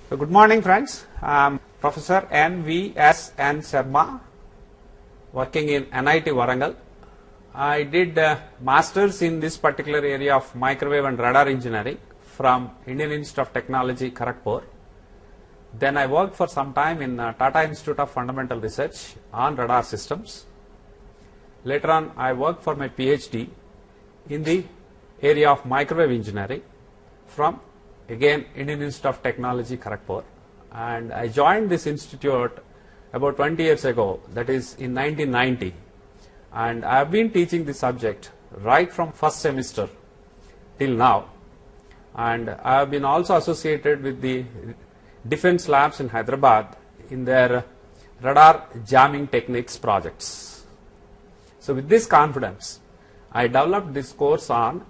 So good morning, friends. I'm Professor N.V.S.N. Sharma, working in NIT Warangal. I did masters in this particular area of microwave and radar engineering from Indian Institute of Technology, Kharagpur. Then I worked for some time in Tata Institute of Fundamental Research on radar systems. Later on, I worked for my PhD in the area of microwave engineering from again Indian Institute of Technology, Kharagpur, and I joined this institute about 20 years ago, that is in 1990, and I have been teaching this subject right from first semester till now, and I have been also associated with the defense labs in Hyderabad in their radar jamming techniques projects. So with this confidence, I developed this course on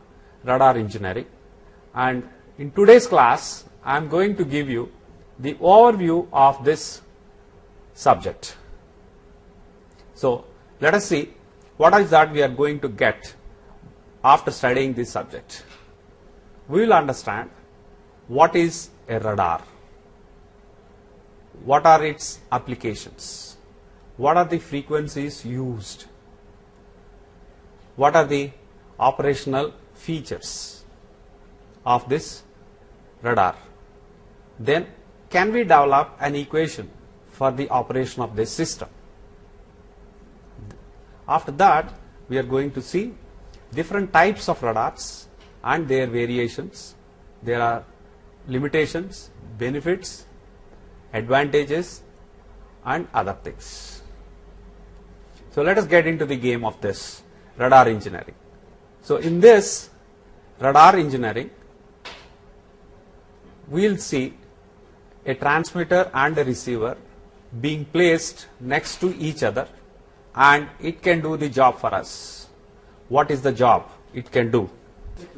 radar engineering, and in today's class, I am going to give you the overview of this subject. So let us see what is that we are going to get after studying this subject. We will understand what is a radar, what are its applications, what are the frequencies used, what are the operational features of this radar. Then can we develop an equation for the operation of this system? After that, we are going to see different types of radars and their variations. There are limitations, benefits, advantages and other things. So let us get into the game of this radar engineering. So in this radar engineering, we will see a transmitter and a receiver being placed next to each other, and it can do the job for us. What is the job it can do?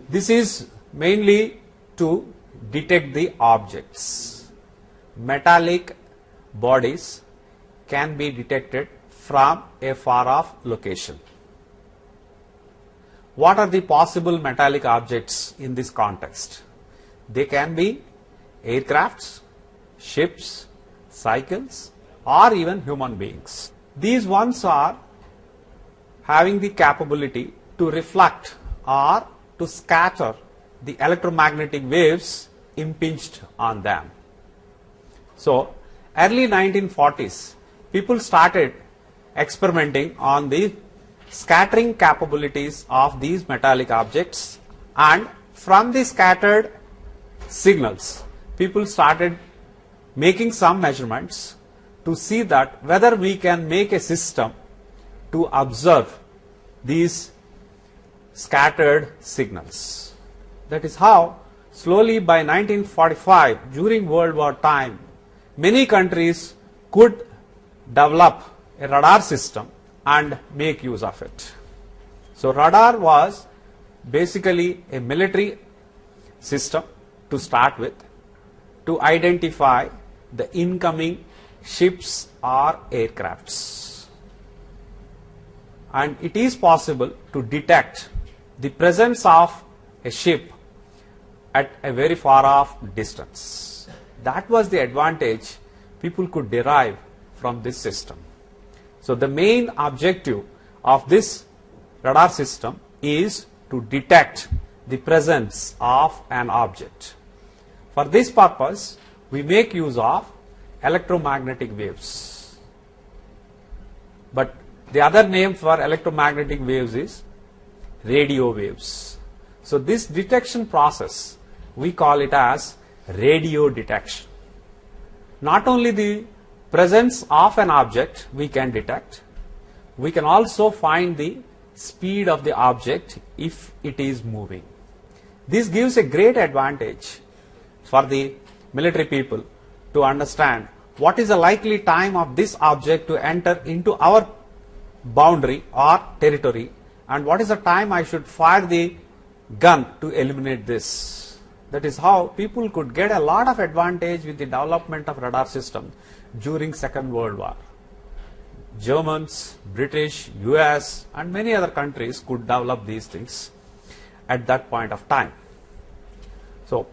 This is mainly to detect the objects. Metallic bodies can be detected from a far off location. What are the possible metallic objects in this context? They can be aircrafts, ships, cycles, or even human beings. These ones are having the capability to reflect or to scatter the electromagnetic waves impinged on them. So, early 1940s, people started experimenting on the scattering capabilities of these metallic objects, and from the scattered signals, people started making some measurements to see that whether we can make a system to observe these scattered signals. That is how slowly by 1945, during World War time, many countries could develop a radar system and make use of it. So radar was basically a military system to start with, to identify the incoming ships or aircrafts. And it is possible to detect the presence of a ship at a very far off distance. That was the advantage people could derive from this system. So the main objective of this radar system is to detect the presence of an object. For this purpose, we make use of electromagnetic waves. But the other name for electromagnetic waves is radio waves. So this detection process, we call it as radio detection. Not only the presence of an object we can detect, we can also find the speed of the object if it is moving. This gives a great advantage for the military people to understand what is the likely time of this object to enter into our boundary or territory, and what is the time I should fire the gun to eliminate this. That is how people could get a lot of advantage with the development of radar system during Second World War. Germans, British, US and many other countries could develop these things at that point of time. So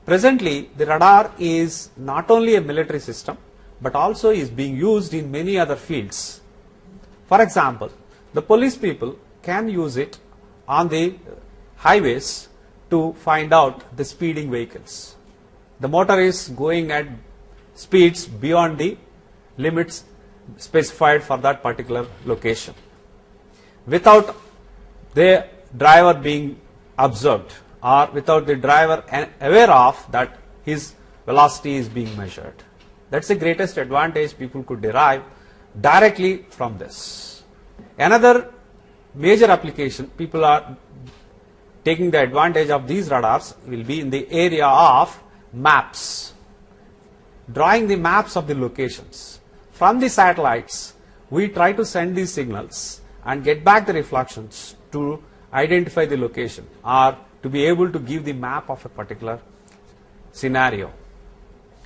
Presently, the radar is not only a military system, but also is being used in many other fields. For example, the police people can use it on the highways to find out the speeding vehicles. The motor is going at speeds beyond the limits specified for that particular location, without the driver being observed or without the driver aware of that his velocity is being measured. That's the greatest advantage people could derive directly from this. Another major application people are taking the advantage of these radars will be in the area of maps, drawing the maps of the locations. From the satellites, we try to send these signals and get back the reflections to identify the location or to be able to give the map of a particular scenario.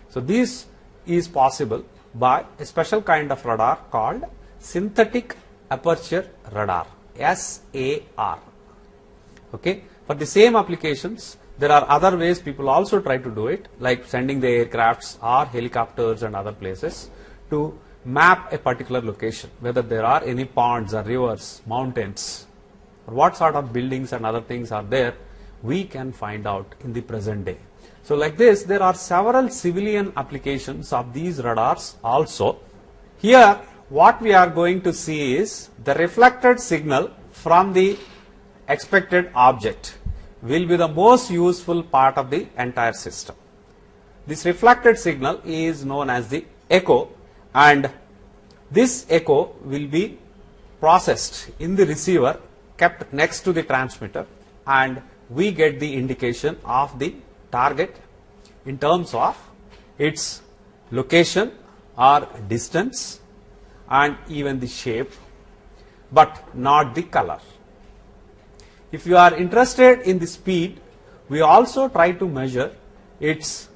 So this is possible by a special kind of radar called synthetic aperture radar, SAR. Okay. For the same applications, there are other ways people also try to do it, like sending the aircrafts or helicopters and other places to map a particular location, whether there are any ponds or rivers, mountains, or what sort of buildings and other things are there, we can find out in the present day. So like this, there are several civilian applications of these radars also. Here, what we are going to see is the reflected signal from the expected object will be the most useful part of the entire system. This reflected signal is known as the echo, and this echo will be processed in the receiver, kept next to the transmitter, and we get the indication of the target in terms of its location or distance and even the shape, but not the color. If you are interested in the speed, we also try to measure its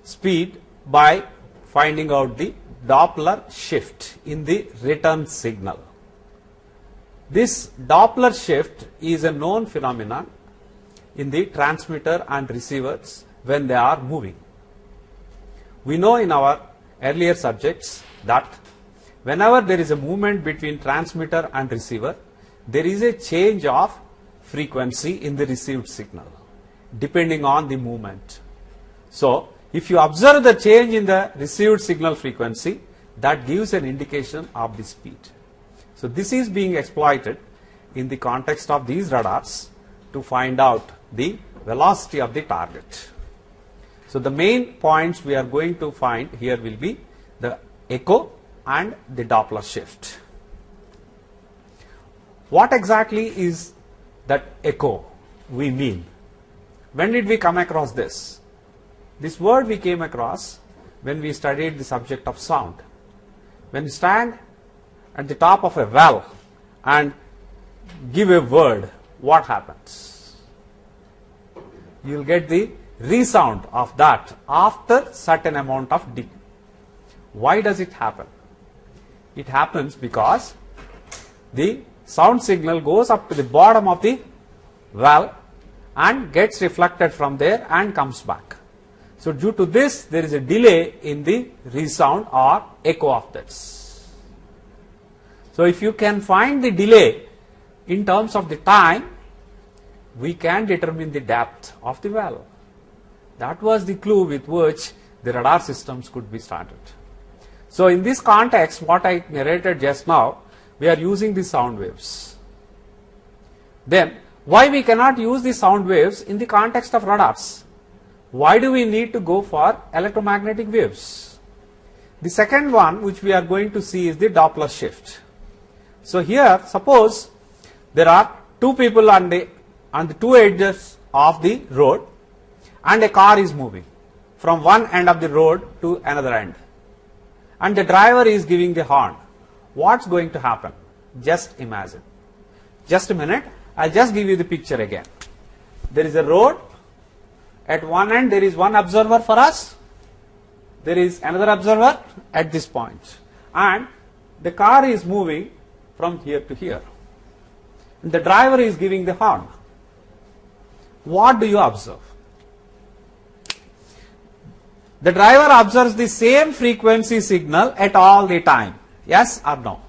speed by finding out the Doppler shift in the return signal. This Doppler shift is a known phenomenon in the transmitter and receivers when they are moving. We know in our earlier subjects that whenever there is a movement between transmitter and receiver, there is a change of frequency in the received signal depending on the movement. So, if you observe the change in the received signal frequency, that gives an indication of the speed. So, this is being exploited in the context of these radars to find out the velocity of the target. So, the main points we are going to find here will be the echo and the Doppler shift. What exactly is that echo we mean? When did we come across this? This word we came across when we studied the subject of sound. When you stand at the top of a well and give a word, what happens? You will get the resound of that after certain amount of dip. Why does it happen? It happens because the sound signal goes up to the bottom of the well and gets reflected from there and comes back. So, due to this, there is a delay in the resound or echo of this. So, if you can find the delay in terms of the time, we can determine the depth of the well. That was the clue with which the radar systems could be started. So, in this context, what I narrated just now, we are using the sound waves. Then, why we cannot use the sound waves in the context of radars? Why do we need to go for electromagnetic waves? The second one which we are going to see is the Doppler shift. So, here suppose there are two people on the two edges of the road and a car is moving from one end of the road to another end, and the driver is giving the horn. What's going to happen? Just imagine. Just a minute, I'll just give you the picture again. There is a road. At one end there is one observer for us, there is another observer at this point, and the car is moving from here to here. And the driver is giving the horn. What do you observe? the driver observes the same frequency signal at all the time. Yes or no?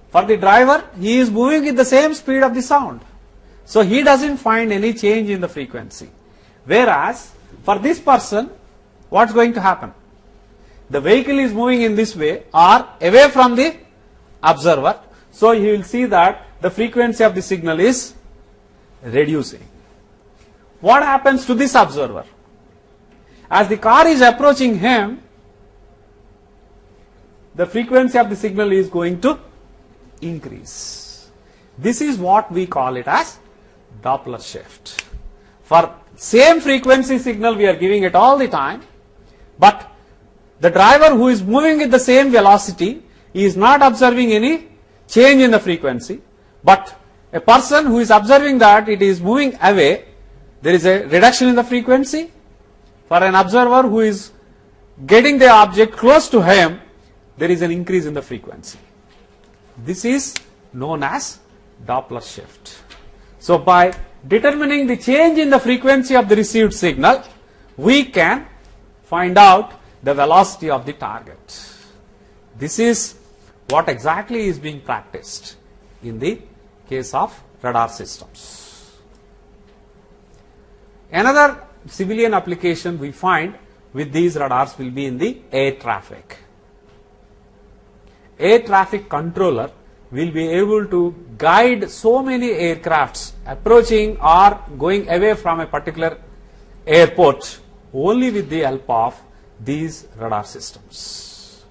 For the driver, he is moving at the same speed of the sound. So he doesn't find any change in the frequency. Whereas, for this person, what's going to happen? The vehicle is moving in this way or away from the observer. So he will see that the frequency of the signal is reducing. What happens to this observer? As the car is approaching him, the frequency of the signal is going to increase. This is what we call it as Doppler shift. For same frequency signal we are giving it all the time, but the driver who is moving at the same velocity is not observing any change in the frequency, but a person who is observing that it is moving away, there is a reduction in the frequency. For an observer who is getting the object close to him, there is an increase in the frequency. This is known as Doppler shift. So by determining the change in the frequency of the received signal, we can find out the velocity of the target. This is what exactly is being practiced in the case of radar systems. Another civilian application we find with these radars will be in the air traffic. Air traffic controller will be able to guide so many aircrafts approaching or going away from a particular airport only with the help of these radar systems.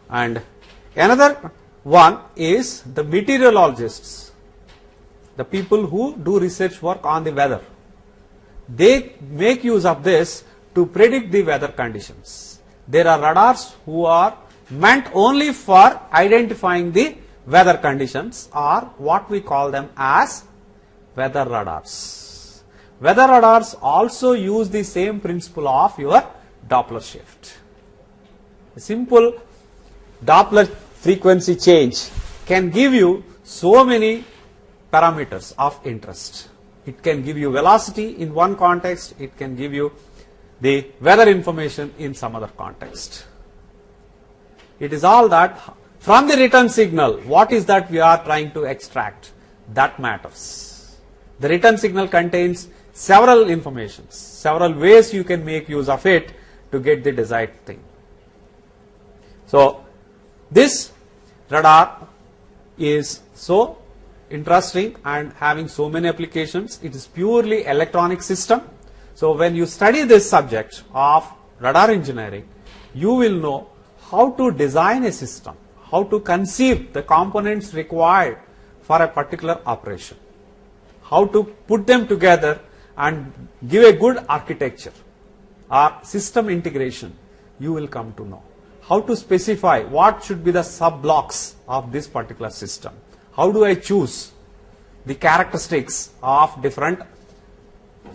And another one is the meteorologists, the people who do research work on the weather. They make use of this to predict the weather conditions. There are radars who are meant only for identifying the weather conditions, or what we call them as weather radars. Weather radars also use the same principle of your Doppler shift. A simple Doppler frequency change can give you so many parameters of interest. It can give you velocity in one context, it can give you the weather information in some other context. It is all that from the return signal, what is that we are trying to extract, that matters. The return signal contains several informations, several ways you can make use of it to get the desired thing. So this radar is so interesting and having so many applications. It is purely electronic system. So when you study this subject of radar engineering, you will know how to design a system, how to conceive the components required for a particular operation, how to put them together and give a good architecture or system integration. You will come to know how to specify what should be the sub blocks of this particular system. How do I choose the characteristics of different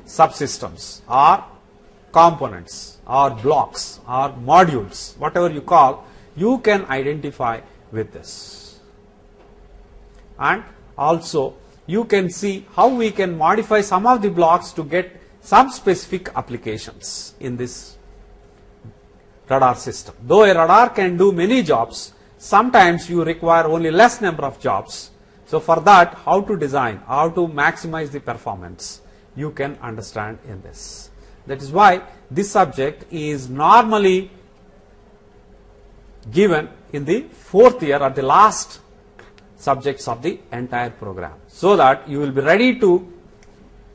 subsystems or components or blocks or modules, whatever you call, you can identify with this. And also you can see how we can modify some of the blocks to get some specific applications in this radar system. Though a radar can do many jobs, sometimes you require only less number of jobs. So for that, how to design, how to maximize the performance, you can understand in this. That is why this subject is normally given in the 4th year or the last subjects of the entire program, so that you will be ready to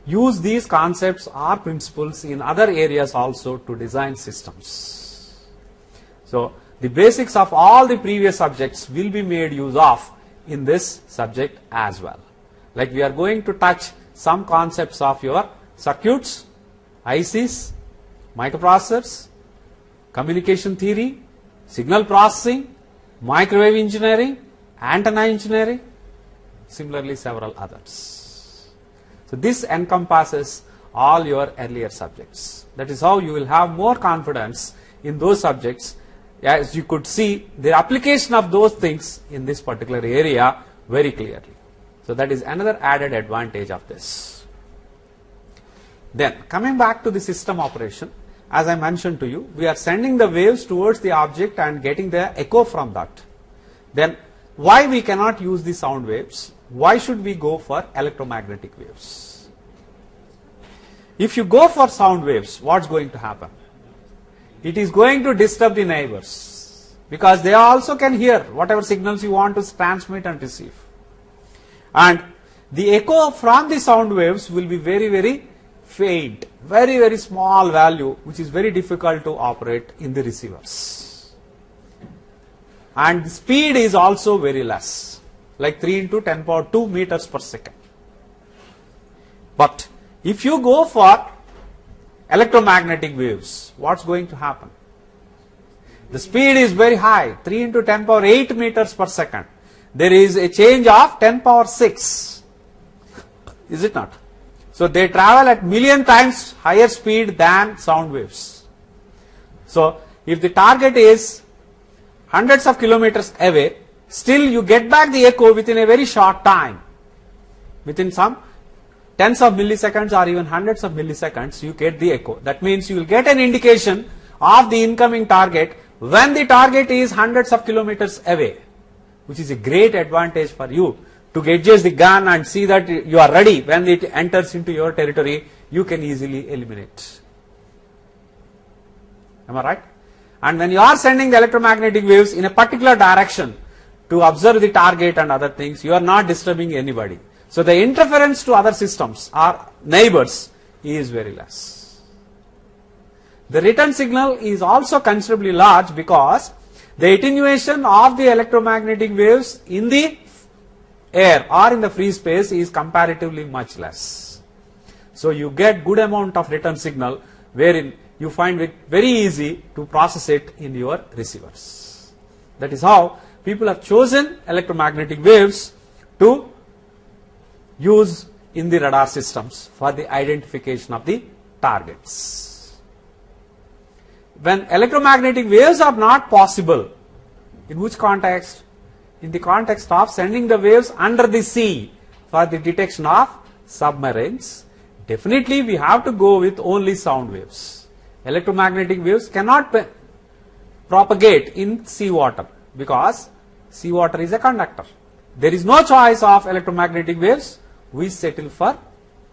use these concepts or principles in other areas also to design systems. So the basics of all the previous subjects will be made use of in this subject as well. Like we are going to touch some concepts of your circuits, ICs, microprocessors, communication theory, signal processing, microwave engineering, antenna engineering, similarly several others. So this encompasses all your earlier subjects. That is how you will have more confidence in those subjects, as you could see the application of those things in this particular area very clearly. So that is another added advantage of this. Then coming back to the system operation, as I mentioned to you, we are sending the waves towards the object and getting the echo from that. Then why we cannot use the sound waves? Why should we go for electromagnetic waves? If you go for sound waves, what's going to happen? It is going to disturb the neighbors, because they also can hear whatever signals you want to transmit and receive. And the echo from the sound waves will be very, very faint, very, very small value, which is very difficult to operate in the receivers. And the speed is also very less, like 3 into 10 power 2 meters per second. But if you go for electromagnetic waves, what's going to happen? The speed is very high, 3 into 10 power 8 meters per second. There is a change of 10 power 6. Is it not? So they travel at million times higher speed than sound waves. So if the target is hundreds of kilometers away, still you get back the echo within a very short time. Within some tens of milliseconds or even hundreds of milliseconds, you get the echo. That means you will get an indication of the incoming target when the target is hundreds of kilometers away, which is a great advantage for you to adjust the gun and see that you are ready. When it enters into your territory, you can easily eliminate. Am I right? And when you are sending the electromagnetic waves in a particular direction to observe the target and other things, you are not disturbing anybody. So the interference to other systems or neighbors is very less. The return signal is also considerably large, because the attenuation of the electromagnetic waves in the air or in the free space is comparatively much less. So you get good amount of return signal, wherein you find it very easy to process it in your receivers. That is how people have chosen electromagnetic waves to use in the radar systems for the identification of the targets. When electromagnetic waves are not possible, in which context? In the context of sending the waves under the sea for the detection of submarines, definitely we have to go with only sound waves. Electromagnetic waves cannot propagate in seawater, because seawater is a conductor. There is no choice of electromagnetic waves. We settle for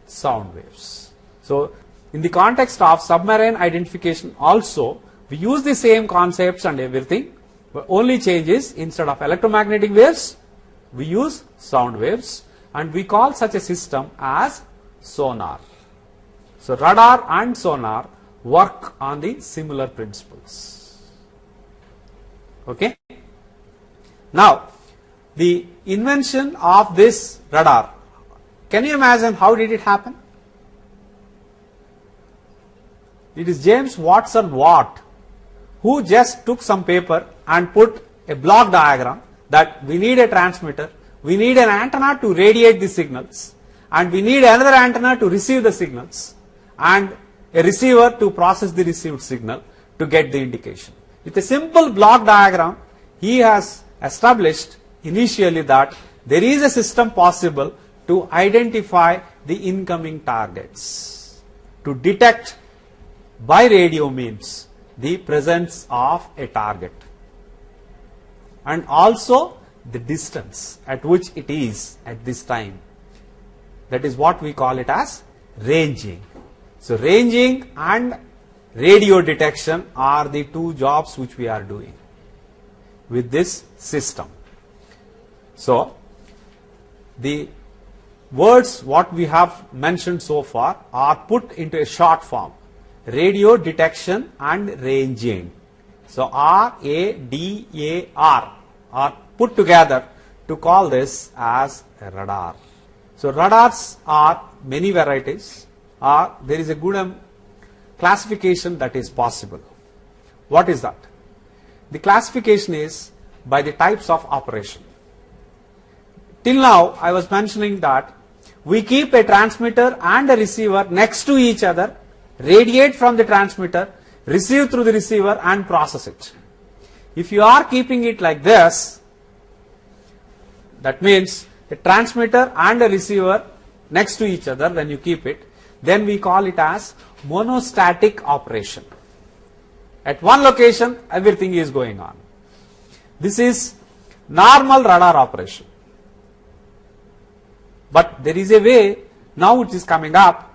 sound waves. So in the context of submarine identification also, we use the same concepts and everything, but only change is, instead of electromagnetic waves, we use sound waves, and we call such a system as sonar. So radar and sonar work on the similar principles. Okay. Now the invention of this radar, can you imagine how did it happen? It is James Watson Watt who just took some paper and put a block diagram that we need a transmitter, we need an antenna to radiate the signals, and we need another antenna to receive the signals, and a receiver to process the received signal to get the indication. With a simple block diagram, he has established initially that there is a system possible to identify the incoming targets, to detect by radio means the presence of a target, and also the distance at which it is at this time. That is what we call it as ranging. So ranging and radio detection are the two jobs which we are doing with this system. So the words what we have mentioned so far are put into a short form: radio detection and ranging. So RADAR are put together to call this as a radar. So radars are many varieties. There is a good classification that is possible. What is that? The classification is by the types of operation. Till now I was mentioning that we keep a transmitter and a receiver next to each other, radiate from the transmitter, receive through the receiver and process it. If you are keeping it like this, that means a transmitter and a receiver next to each other, when you keep it, then we call it as monostatic operation. At one location, everything is going on. This is normal radar operation. But there is a way, now it is coming up,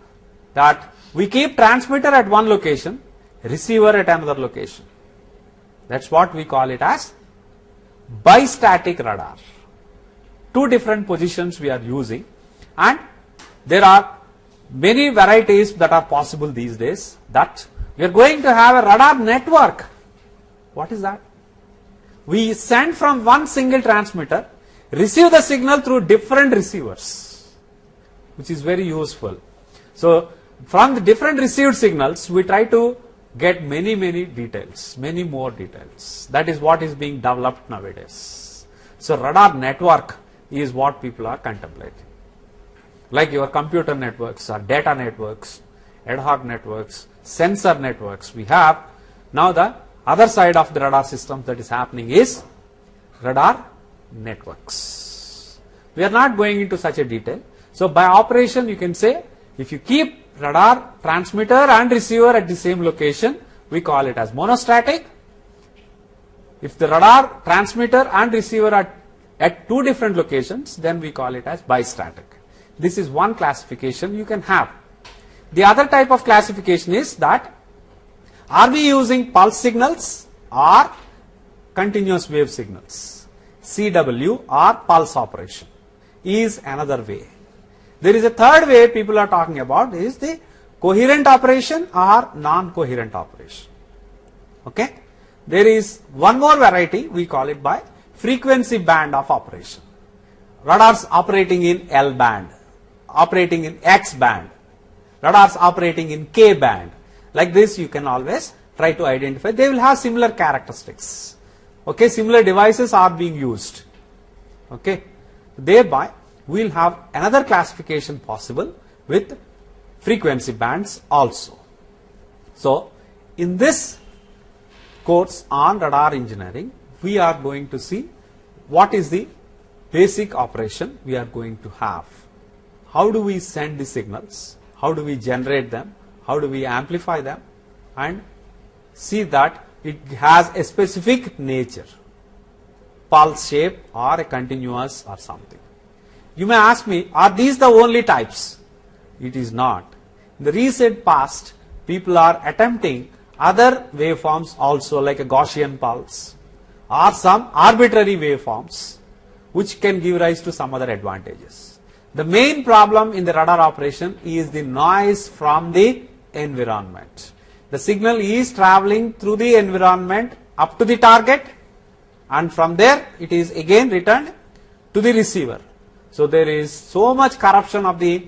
that we keep transmitter at one location, receiver at another location. That's what we call it as bistatic radar. Two different positions we are using, and there are many varieties that are possible these days, that we are going to have a radar network. What is that? We send from one single transmitter, receive the signal through different receivers, which is very useful. So from the different received signals, we try to get many details, many more details. That is what is being developed nowadays. So radar network is what people are contemplating. Like your computer networks or data networks, ad hoc networks, sensor networks. We have now the other side of the radar system that is happening is radar networks. We are not going into such a detail. So by operation, you can say, if you keep radar transmitter and receiver at the same location, we call it as monostatic. If the radar transmitter and receiver are at two different locations, then we call it as bistatic. This is one classification you can have. The other type of classification is that, are we using pulse signals or continuous wave signals? CW or pulse operation is another way. There is a third way people are talking about, is the coherent operation or non-coherent operation. Okay? There is one more variety, we call it by frequency band of operation. Radars operating in L band, operating in X band, radars operating in K band. Like this, you can always try to identify. They will have similar characteristics. Okay, similar devices are being used. Okay, thereby we will have another classification possible with frequency bands also. So, in this course on radar engineering, we are going to see what is the basic operation we are going to have. How do we send the signals? How do we generate them? How do we amplify them? And see that it has a specific nature, pulse shape or a continuous or something. You may ask me, are these the only types? It is not. In the recent past, people are attempting other waveforms also, like a Gaussian pulse or some arbitrary waveforms, which can give rise to some other advantages. The main problem in the radar operation is the noise from the environment. The signal is traveling through the environment up to the target, and from there it is again returned to the receiver. So there is so much corruption of the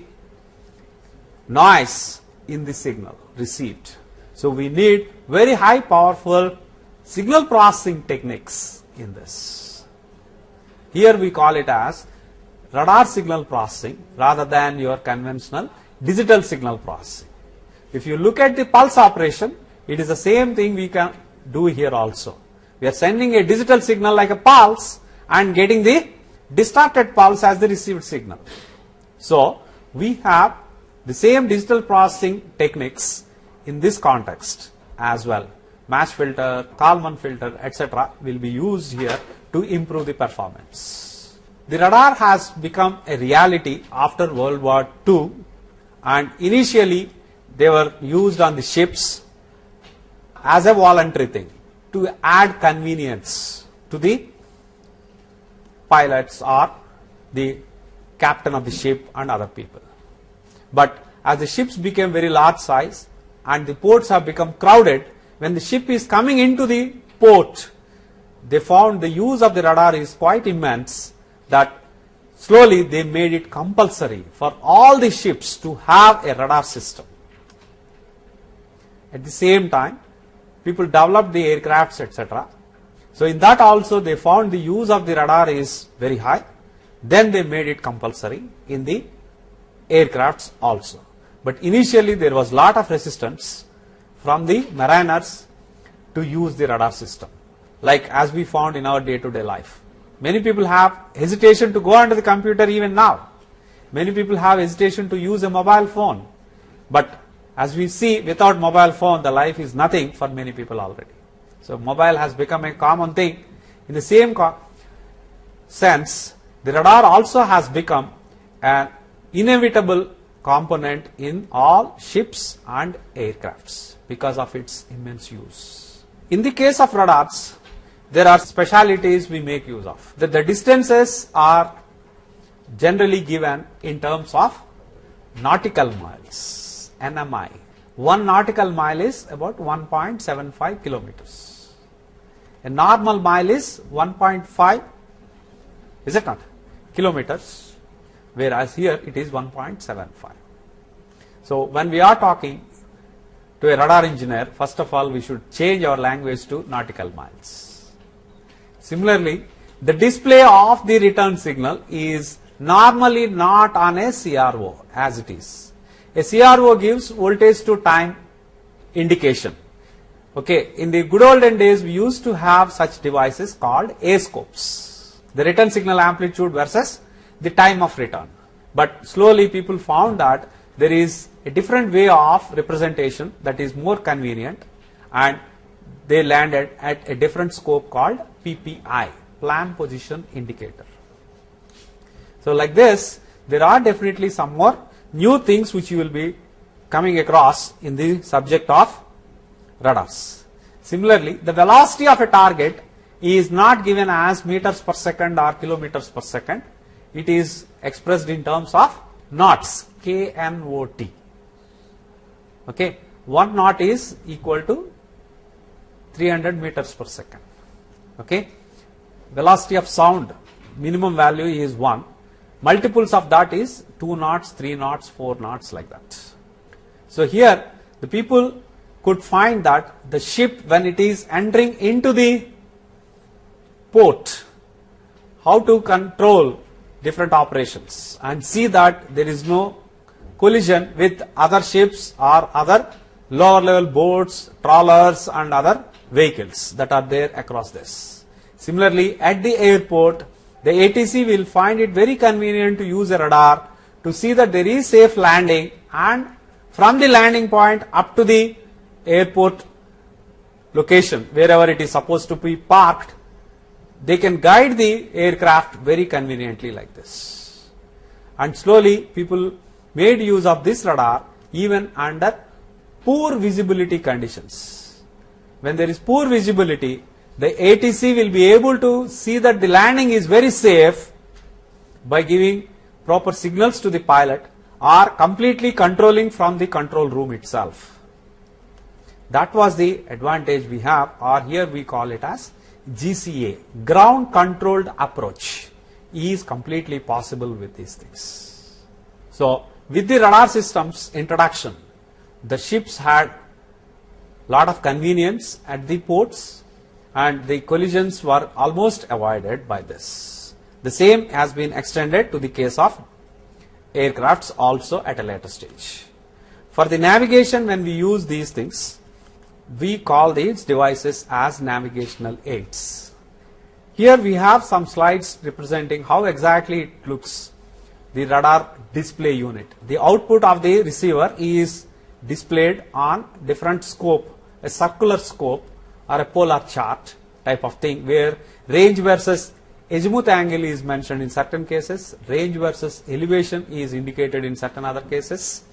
noise in the signal received. So we need very high powerful signal processing techniques in this. Here we call it as radar signal processing rather than your conventional digital signal processing. If you look at the pulse operation, it is the same thing we can do here also. We are sending a digital signal like a pulse and getting the distorted pulse as the received signal. So we have the same digital processing techniques in this context as well. Match filter, Kalman filter, etc. will be used here to improve the performance. The radar has become a reality after World War II, and initially they were used on the ships as a voluntary thing to add convenience to the pilots or the captain of the ship and other people. But as the ships became very large size and the ports have become crowded, when the ship is coming into the port, they found the use of the radar is quite immense, that slowly they made it compulsory for all the ships to have a radar system. At the same time, people developed the aircrafts, etc. So in that also they found the use of the radar is very high. Then they made it compulsory in the aircrafts also. But initially there was lot of resistance from the mariners to use the radar system, like as we found in our day-to-day life. Many people have hesitation to go onto the computer even now. Many people have hesitation to use a mobile phone. But as we see, without mobile phone, the life is nothing for many people already. So mobile has become a common thing. In the same sense, the radar also has become an inevitable component in all ships and aircrafts because of its immense use. In the case of radars, there are specialities we make use of. The distances are generally given in terms of nautical miles, NMI. 1 nautical mile is about 1.75 kilometers. A normal mile is 1.5, is it not, kilometers, whereas here it is 1.75. So when we are talking to a radar engineer, first of all we should change our language to nautical miles. Similarly, the display of the return signal is normally not on a CRO as it is. A CRO gives voltage to time indication. Okay, in the good olden days we used to have such devices called A-scopes. The return signal amplitude versus the time of return. But slowly people found that there is a different way of representation that is more convenient, and they landed at a different scope called PPI, plan position indicator. So like this, there are definitely some more new things which you will be coming across in the subject of radars. Similarly, the velocity of a target is not given as meters per second or kilometers per second. It is expressed in terms of knots, KNOT. Okay, 1 knot is equal to 300 meters per second. Okay, velocity of sound, minimum value is 1. Multiples of that is 2 knots, 3 knots, 4 knots, like that. So here the people could find that the ship, when it is entering into the port, how to control different operations and see that there is no collision with other ships or other lower level boats, trawlers and other vehicles that are there across this. Similarly, at the airport, the ATC will find it very convenient to use a radar to see that there is safe landing, and from the landing point up to the airport location, wherever it is supposed to be parked, they can guide the aircraft very conveniently like this. And slowly people made use of this radar even under poor visibility conditions. When there is poor visibility, the ATC will be able to see that the landing is very safe by giving proper signals to the pilot or completely controlling from the control room itself. That was the advantage we have, or here we call it as GCA, ground controlled approach, is completely possible with these things. So with the radar systems introduction, the ships had lot of convenience at the ports, and the collisions were almost avoided by this. The same has been extended to the case of aircrafts also at a later stage. For the navigation, when we use these things, we call these devices as navigational aids. Here we have some slides representing how exactly it looks, the radar display unit. The output of the receiver is displayed on different scope, a circular scope or a polar chart type of thing, where range versus azimuth angle is mentioned in certain cases, range versus elevation is indicated in certain other cases.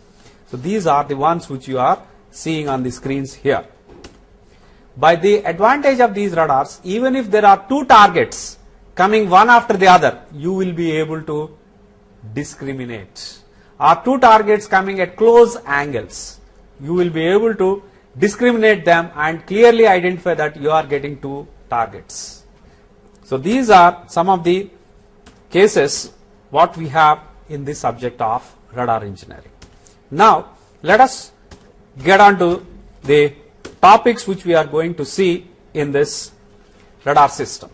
So these are the ones which you are seeing on the screens here. By the advantage of these radars, even if there are two targets coming one after the other, you will be able to discriminate. Or two targets coming at close angles, you will be able to discriminate them and clearly identify that you are getting two targets. So these are some of the cases what we have in the subject of radar engineering. Now let us get on to the topics which we are going to see in this radar system.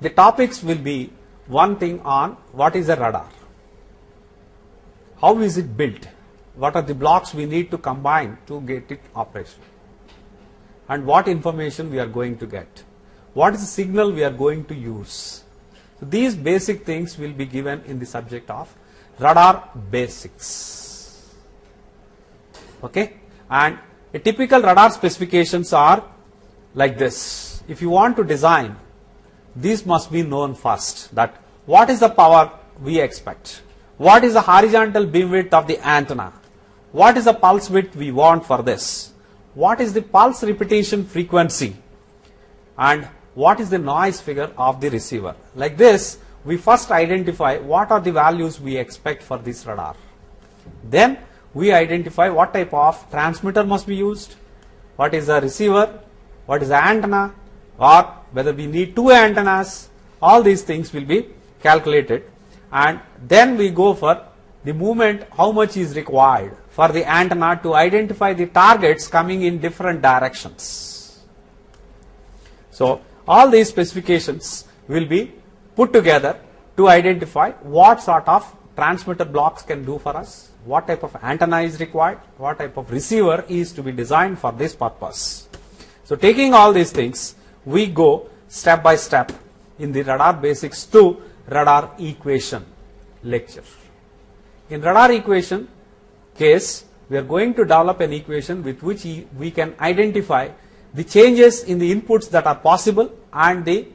The topics will be one thing on what is a radar, how is it built, what are the blocks we need to combine to get it operational, and what information we are going to get, what is the signal we are going to use. So these basic things will be given in the subject of radar basics. Okay, and a typical radar specifications are like this. If you want to design, these must be known first, that what is the power we expect, what is the horizontal beam width of the antenna, what is the pulse width we want for this, what is the pulse repetition frequency, and what is the noise figure of the receiver. Like this, we first identify what are the values we expect for this radar. Then we identify what type of transmitter must be used, what is the receiver, what is the antenna, or whether we need two antennas. All these things will be calculated, and then we go for the movement, how much is required for the antenna to identify the targets coming in different directions. So all these specifications will be put together to identify what sort of transmitter blocks can do for us, what type of antenna is required, what type of receiver is to be designed for this purpose. So taking all these things, we go step by step in the radar basics to radar equation lecture. In radar equation case, we are going to develop an equation with which we can identify the changes in the inputs that are possible and the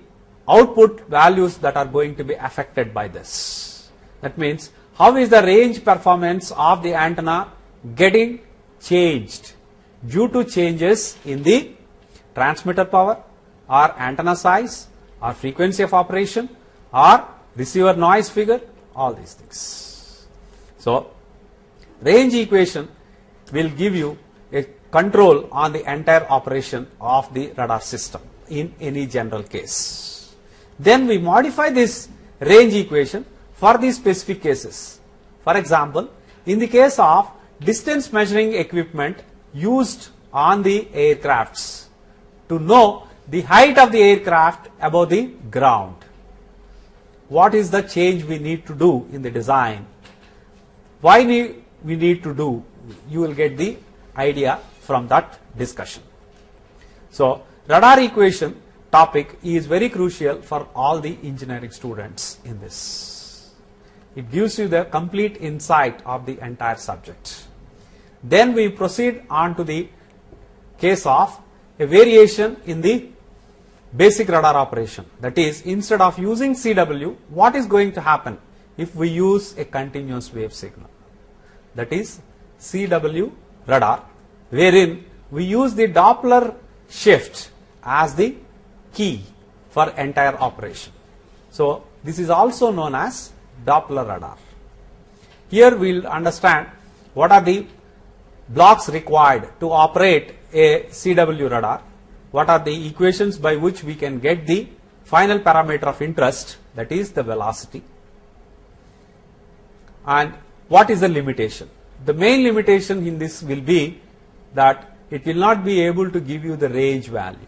output values that are going to be affected by this. That means, how is the range performance of the antenna getting changed due to changes in the transmitter power, or antenna size, or frequency of operation, or receiver noise figure, all these things. So range equation will give you a control on the entire operation of the radar system in any general case. Then we modify this range equation for these specific cases. For example, in the case of distance measuring equipment used on the aircrafts to know the height of the aircraft above the ground, what is the change we need to do in the design, why we need to do, you will get the idea from that discussion. So radar equation topic is very crucial for all the engineering students in this. It gives you the complete insight of the entire subject. Then we proceed on to the case of a variation in the basic radar operation. That is, instead of using CW, what is going to happen if we use a continuous wave signal? That is CW radar, wherein we use the Doppler shift as the key for entire operation. So this is also known as Doppler radar. Here we will understand what are the blocks required to operate a CW radar, what are the equations by which we can get the final parameter of interest, that is the velocity, and what is the limitation. The main limitation in this will be that it will not be able to give you the range value.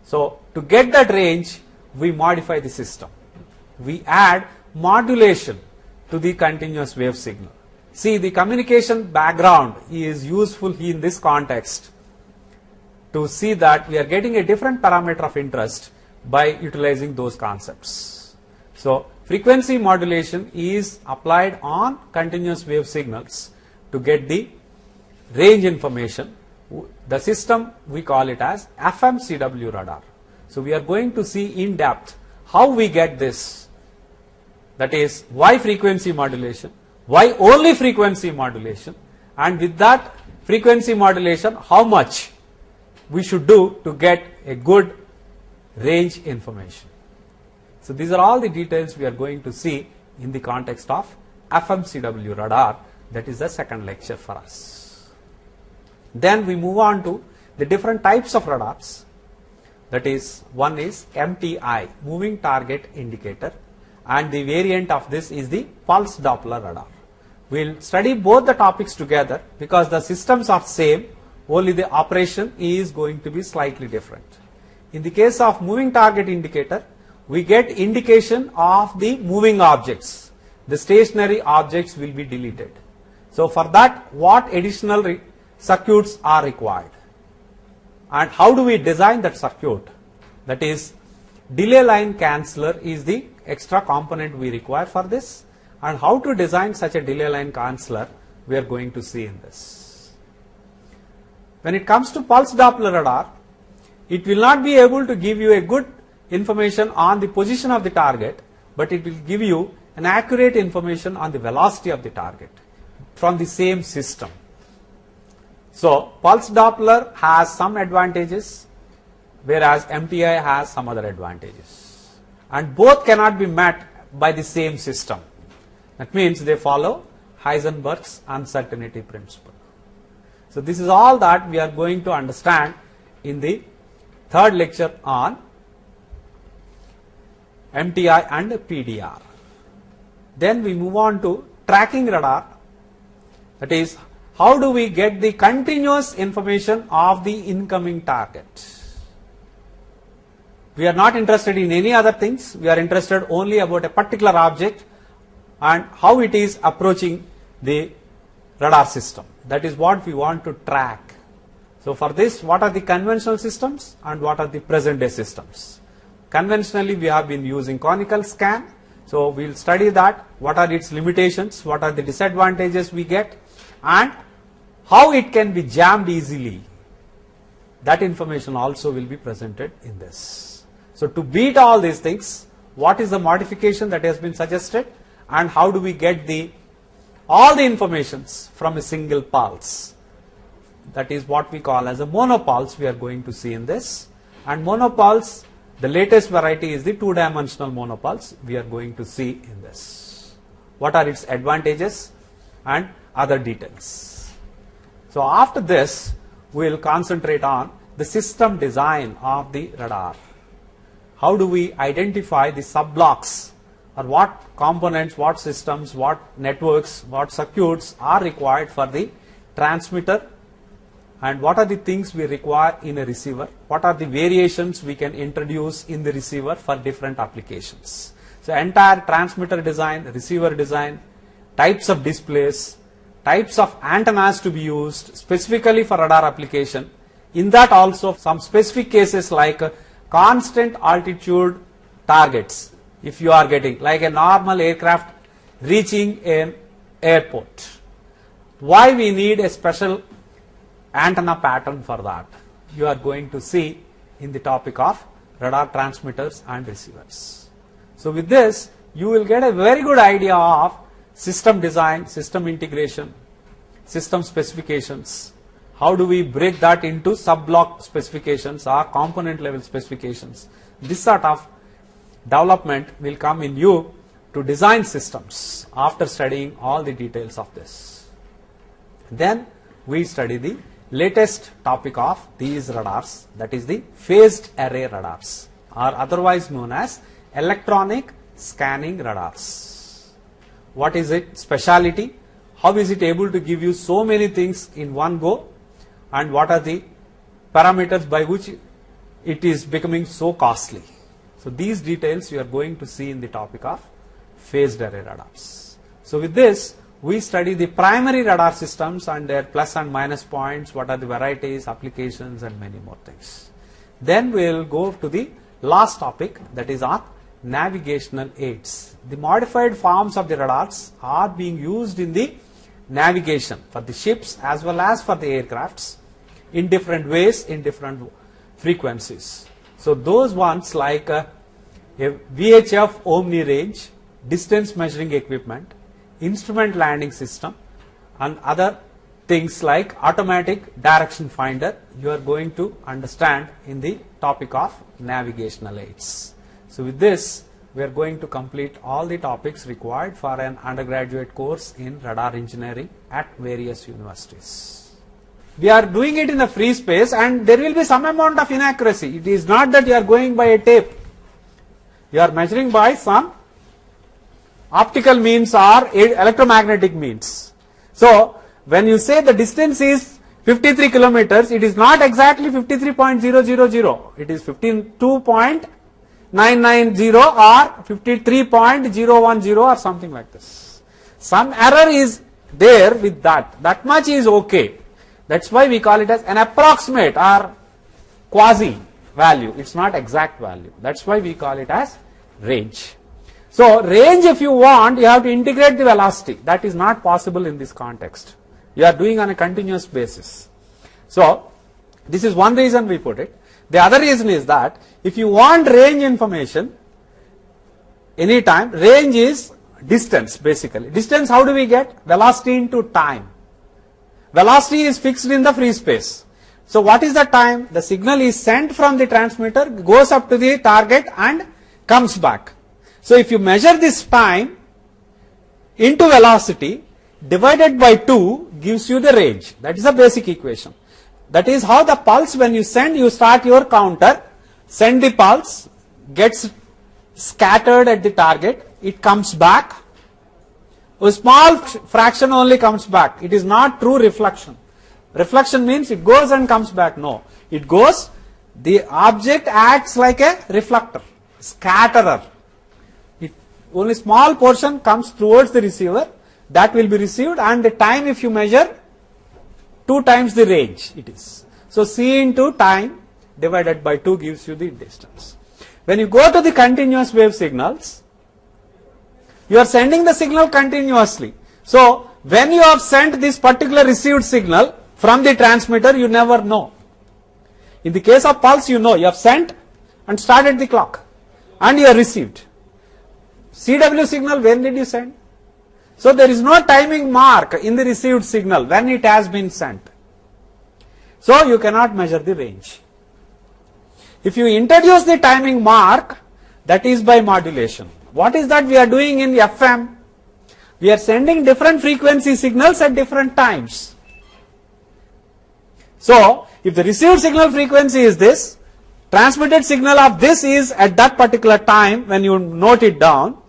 So to get that range, we modify the system. We add modulation to the continuous wave signal. See, the communication background is useful in this context to see that we are getting a different parameter of interest by utilizing those concepts. So frequency modulation is applied on continuous wave signals to get the range information. The system, we call it as FMCW radar. So we are going to see in depth how we get this. That is, why frequency modulation, why only frequency modulation, and with that frequency modulation, how much we should do to get a good range information. So these are all the details we are going to see in the context of FMCW radar. That is the second lecture for us. Then we move on to the different types of radars. That is, one is MTI, moving target indicator, and the variant of this is the pulse Doppler radar. We will study both the topics together because the systems are same, only the operation is going to be slightly different. In the case of moving target indicator, we get indication of the moving objects. The stationary objects will be deleted. So for that, what additional circuits are required? And how do we design that circuit? That is, delay line canceller is the extra component we require for this, and how to design such a delay line canceller we are going to see in this. when it comes to pulse Doppler radar, it will not be able to give you a good information on the position of the target, but it will give you an accurate information on the velocity of the target from the same system. So pulse Doppler has some advantages, whereas MTI has some other advantages, and both cannot be met by the same system. That means they follow Heisenberg's uncertainty principle. So this is all that we are going to understand in the third lecture on MTI and PDR. Then we move on to tracking radar, that is, how do we get the continuous information of the incoming target. We are not interested in any other things, we are interested only about a particular object and how it is approaching the radar system. That is what we want to track. So for this, what are the conventional systems and what are the present day systems? Conventionally, we have been using conical scan. So we will study that, what are its limitations, what are the disadvantages we get, and how it can be jammed easily. That information also will be presented in this. So to beat all these things, what is the modification that has been suggested, and how do we get all the informations from a single pulse? That is what we call as a monopulse we are going to see in this. And monopulse, the latest variety is the two-dimensional monopulse we are going to see in this. What are its advantages and other details. So after this, we will concentrate on the system design of the radar. How do we identify the sub-blocks, or what components, what systems, what networks, what circuits are required for the transmitter, and what are the things we require in a receiver, what are the variations we can introduce in the receiver for different applications. So entire transmitter design, receiver design, types of displays, types of antennas to be used specifically for radar application. In that also some specific cases like constant altitude targets, if you are getting like a normal aircraft reaching an airport, why we need a special antenna pattern for that, you are going to see in the topic of radar transmitters and receivers. So with this, you will get a very good idea of system design, system integration, system specifications. How do we break that into sub-block specifications or component level specifications? This sort of development will come in you to design systems after studying all the details of this. Then we study the latest topic of these radars, that is the phased array radars, or otherwise known as electronic scanning radars. What is its speciality? How is it able to give you so many things in one go, and what are the parameters by which it is becoming so costly? So these details you are going to see in the topic of phased array radars. So with this, we study the primary radar systems and their plus and minus points, what are the varieties, applications, and many more things. Then we will go to the last topic, that is on navigational aids. The modified forms of the radars are being used in the navigation for the ships as well as for the aircrafts in different ways, in different frequencies. So those ones like a VHF Omni range, distance measuring equipment, instrument landing system, and other things like automatic direction finder, you are going to understand in the topic of navigational aids. So with this, we are going to complete all the topics required for an undergraduate course in radar engineering at various universities. We are doing it in a free space and there will be some amount of inaccuracy. It is not that you are going by a tape. You are measuring by some optical means or electromagnetic means. So when you say the distance is 53 kilometers, it is not exactly 53.000. It is 52.990 or 53.010 or something like this. Some error is there with that. That much is okay. That's why we call it as an approximate or quasi value. It's not exact value. That's why we call it as range. So range, if you want, you have to integrate the velocity. That is not possible in this context. You are doing on a continuous basis. So This is one reason we put it. The other reason is that if you want range information, anytime, range is distance basically. Distance, how do we get? Velocity into time. Velocity is fixed in the free space. So what is the time? The signal is sent from the transmitter, goes up to the target and comes back. So if you measure this time into velocity divided by 2 gives you the range. That is the basic equation. That is how the pulse, when you send, you start your counter, send the pulse, gets scattered at the target, it comes back. A small fraction only comes back. It is not true reflection. Reflection means it goes and comes back. No. It goes, the object acts like a reflector, scatterer. Only small portion comes towards the receiver, that will be received, and the time, if you measure, 2 times the range it is. So C into time divided by 2 gives you the distance. When you go to the continuous wave signals, you are sending the signal continuously. So when you have sent this particular received signal from the transmitter, you never know. In the case of pulse, you know, you have sent and started the clock and you have received. CW signal, when did you send? So there is no timing mark in the received signal when it has been sent. So you cannot measure the range. If you introduce the timing mark, that is by modulation. What is that we are doing in FM? We are sending different frequency signals at different times. So if the received signal frequency is this, transmitted signal of this is at that particular time, when you note it down,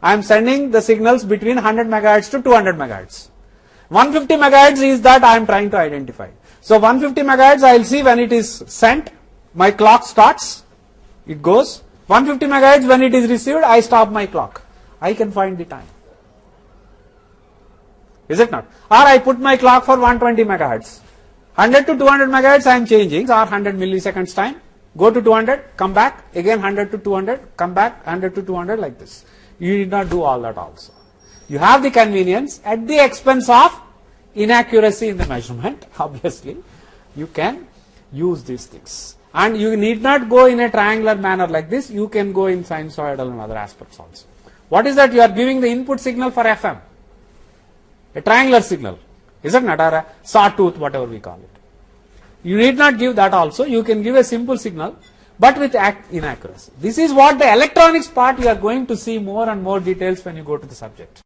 I am sending the signals between 100 megahertz to 200 megahertz. 150 megahertz is that I am trying to identify. So 150 megahertz I will see when it is sent, my clock starts, it goes. 150 megahertz when it is received, I stop my clock. I can find the time. Is it not? Or I put my clock for 120 megahertz. 100 to 200 megahertz I am changing, or 100 milliseconds time. Go to 200, come back, again 100 to 200, come back, 100 to 200, like this. You need not do all that also. You have the convenience at the expense of inaccuracy in the measurement. Obviously, you can use these things. And you need not go in a triangular manner like this. You can go in sinusoidal and other aspects also. What is that? You are giving the input signal for FM. A triangular signal. Is it not? Or a sawtooth, whatever we call it. You need not give that also. You can give a simple signal, but with inaccuracy. This is what the electronics part you are going to see more and more details when you go to the subject.